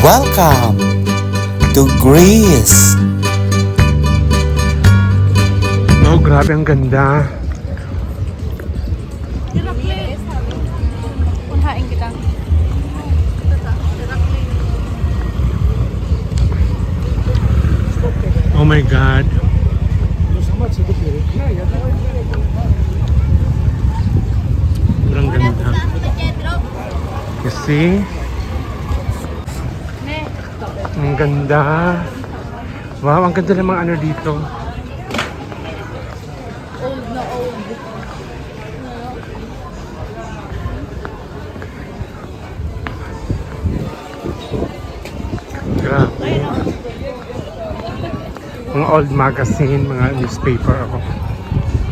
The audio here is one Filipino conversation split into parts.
Welcome to Greece! Oh, grabe ang ganda. Punhain kita. Oh my God. Sobrang ganda. You see? Ang ganda. Wow, ang ganda ng mga ano dito. Old na old. Grabe. Mga old magazine, mga newspaper ako.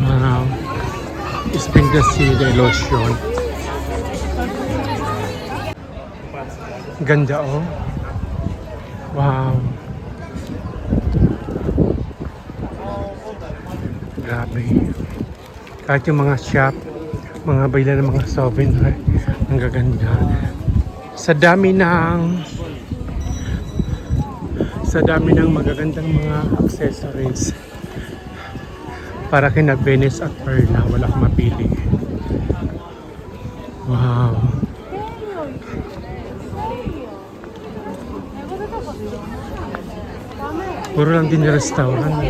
Wow. Spring the Sea, the lotion. Ganda oh. Wow. Grabe. Kahit yung mga shop, mga bayla ng mga souvenir, ang gaganda. Sa dami ng magagandang mga accessories para kina Venice at Perla, wala akong mapili. Wow. Puro lang din yung restaurant.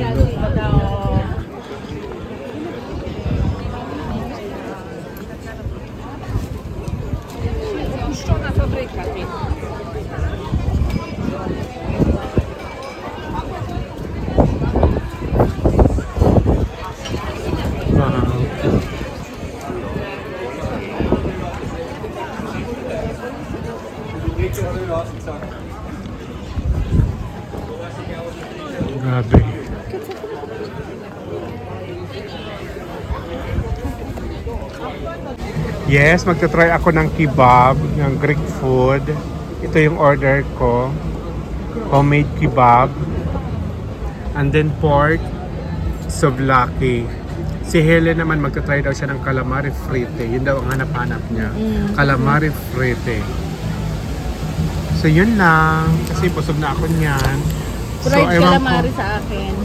Puszczona fabryka. Wow. Grabe. Yes, magta-try ako ng kebab, ng Greek food. Ito yung order ko. Homemade kebab. And then pork souvlaki. Si Helen naman magta-try daw siya ng calamari frite. Yun daw ang hanap-hanap niya. Calamari frite. So yun lang. Kasi busog na ako niyan. Fried calamari sa akin.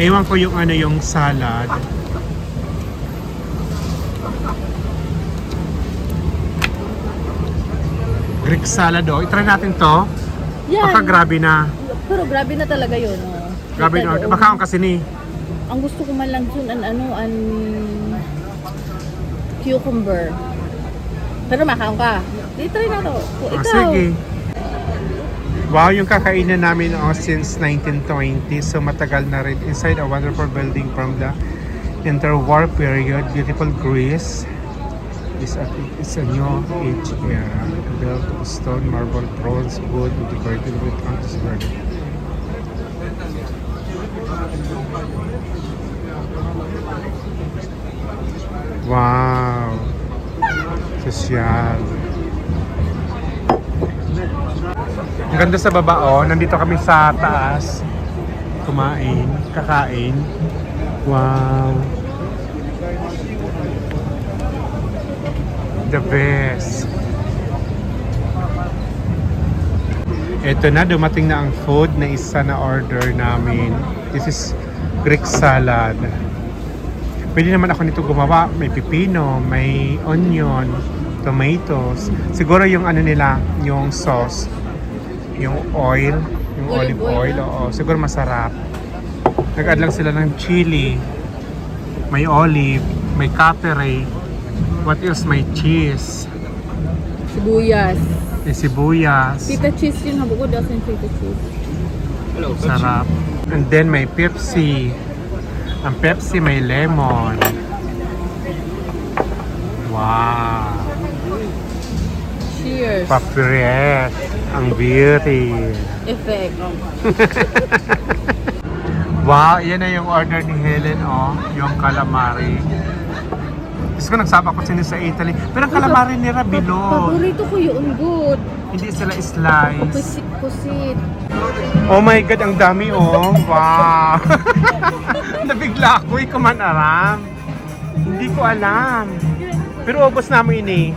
Ewan ko yung ano yung salad. Greek salad oh. I-try natin to. Yan. Baka grabe na. Pero grabe na talaga yun. Oh. Grabe na. Baka ang kasi ni. Ang gusto ko man lang dun, cucumber. Pero makaon ka. Try na to. Ikaw. Sige. Wow, yung kakainan namin since 1920. So matagal na rin. Inside a wonderful building from the interwar period. Beautiful Greece. It's a new age era. Built of stone, marble, bronze, wood, decorated with countless garden. Wow! Sosyal. Ang ganda sa baba oh. Nandito kami sa taas. Kakain. Wow! The best. Ito na, dumating na ang food na isa na order namin. This is Greek salad. Pwede naman ako nito gumawa. May pipino, may onion, tomatoes. Siguro yung ano nila, yung sauce, yung oil, yung olive oil. Oo, siguro masarap. Nag-add lang sila ng chili, may olive, may capere. What else? May cheese. Sibuyas. May sibuyas. Tita cheese yun. Habukod daw sa tita cheese. Sarap. And then may Pepsi. Ang Pepsi may lemon. Wow. Cheers. Papiret. Ang beauty. Effect. Wow, yan na yung order ni Helen, oh. Yung calamari. Gusto ko nagsapa ko sila sa Italy. Pero ang calamari nila bilog. Paborito ko yun. Good. Hindi sila slice. Pusit. Oh my God, ang dami oh. Wow. Nabigla ako, ikaw man aram. Hindi ko alam. Pero ubos namin ini.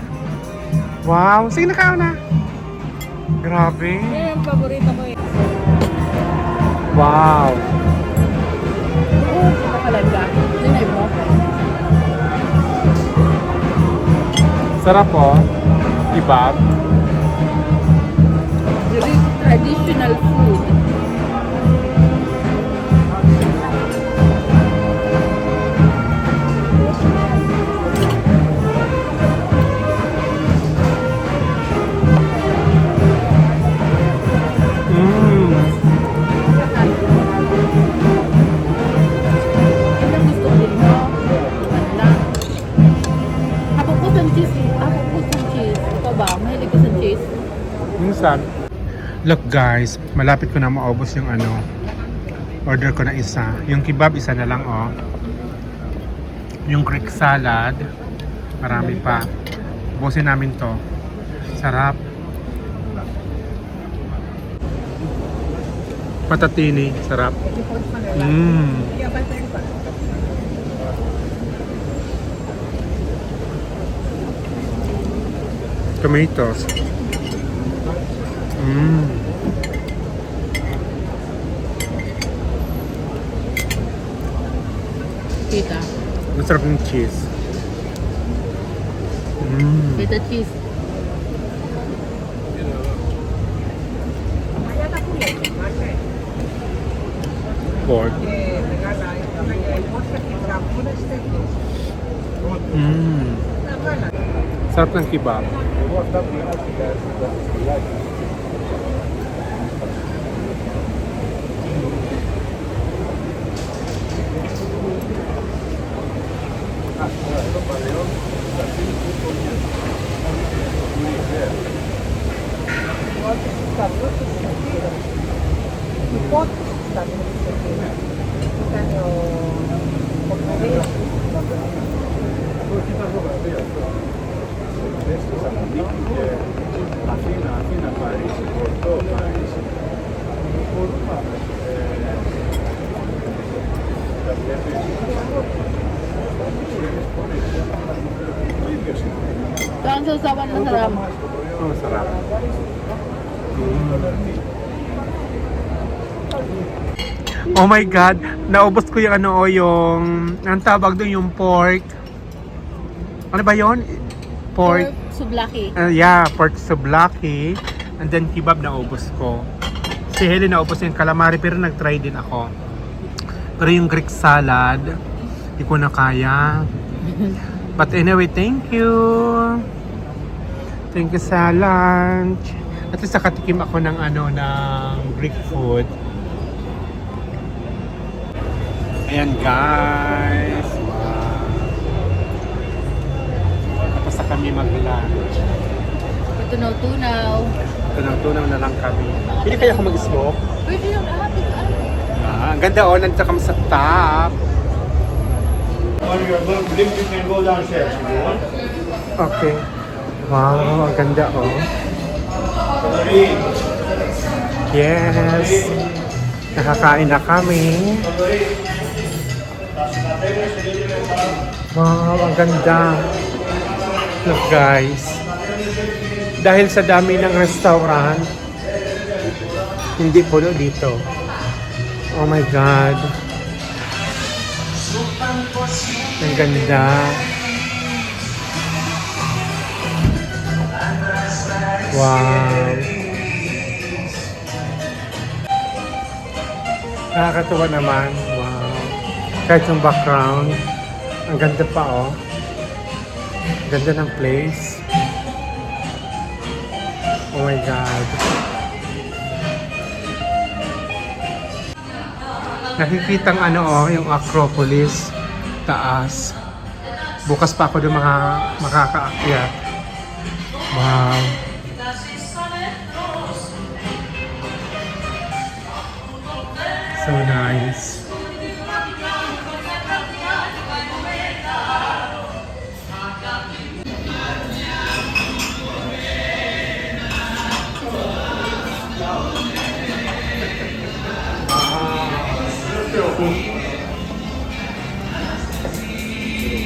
Wow, sige na kao na. Grabe. Yan yung paborito ko eh. Wow. Nakalaga. Dinay mo. Sarap po. Kebab. Very traditional food. Mmm. Anong gusto ko din mo? Ano lang? Hapok ko sa cheese eh. Hapok ko sa cheese. Ikaw ba? Mahilig ko sa cheese. Minsan. Look guys, malapit ko na maubos yung ano. Order ko na isa. Yung kebab isa na lang oh. Yung Greek salad. Marami pa. Ubusin namin to. Sarap. Patatini. Sarap. Mmm. Tomatoes. Mmm. Tita. Masarap ng cheese. Mmm. Tita cheese. Pork. Mmm. Sarap ng kebab. So, ang sausawan na sarap. Oh, sarap. Oh my God, naubos ko yung ano, yung, ang tawag doon yung pork. Ano ba yon? Pork. Sublaki. Yeah, pork souvlaki. And then kebab naubos ko. Si Helen naubos yung calamari pero nag-try din ako. Pero yung Greek salad, hindi ko na kaya. But anyway, thank you. Thank you sa lunch. At least nakatikim ako ng ano, ng Greek food. Ayan guys. Wow. Tapos na kami mag-lunch. Tunaw-tunaw. Tunaw-tunaw na lang kami. Hindi kaya ako mag-smoke? Pwede yung ahapin ko. Ang ganda oh, nandiyan kami sa top. On your lift, you can go downstairs if you want. Okay. Wow, ang ganda oh. Yes. Nakakain na kami. Wow, ang ganda. Look guys. Dahil sa dami ng restaurant, hindi puno dito. Oh my God. Ang ganda. Wow. Nakakatuwa naman. Wow. Kahit yung background, ang ganda pa oh. Ganda ng place. Oh my God. Nakikitang ano oh, yung Acropolis. Taas. Bukas pa ako doon makakaakyat. Wow. So nice.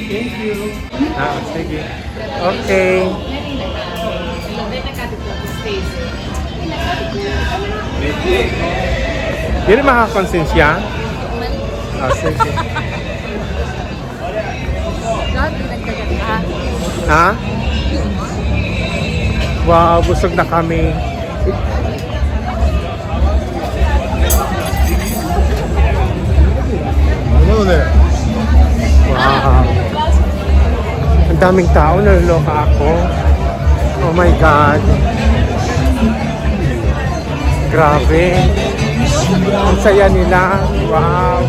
Thank you. Sige. Okay. Hindi rin makakonsensya? Ah, sige. Lahat pinagkaganda. Ha? Wow, busog na kami. Hello there. Wow. Ang daming tao, naluloka ako. Oh my God. Grabe. Ang saya nila. Wow.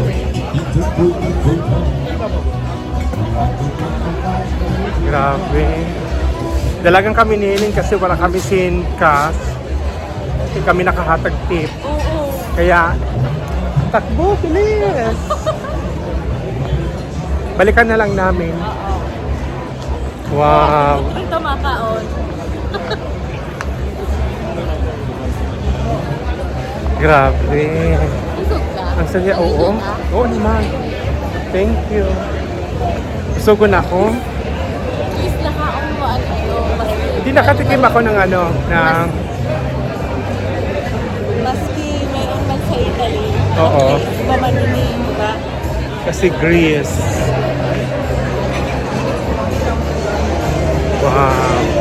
Grabe. Dalagang kami nihiling kasi wala kami sin cash. Hindi kami nakahatag tip. Oo. Kaya, takbo, bilis. Balikan na lang namin. Wow. Ito makaon. Grabe. Busog ka? Ang saya, oo. Busog ka? Oo naman. Thank you. Gusto ko na ako. Please nakaon mo ano ito. Hindi nakatikim ako ng ano, ng... Maski mayroon man sa Italy. Oo. Iba man ini, diba? Kasi Greece. Wow.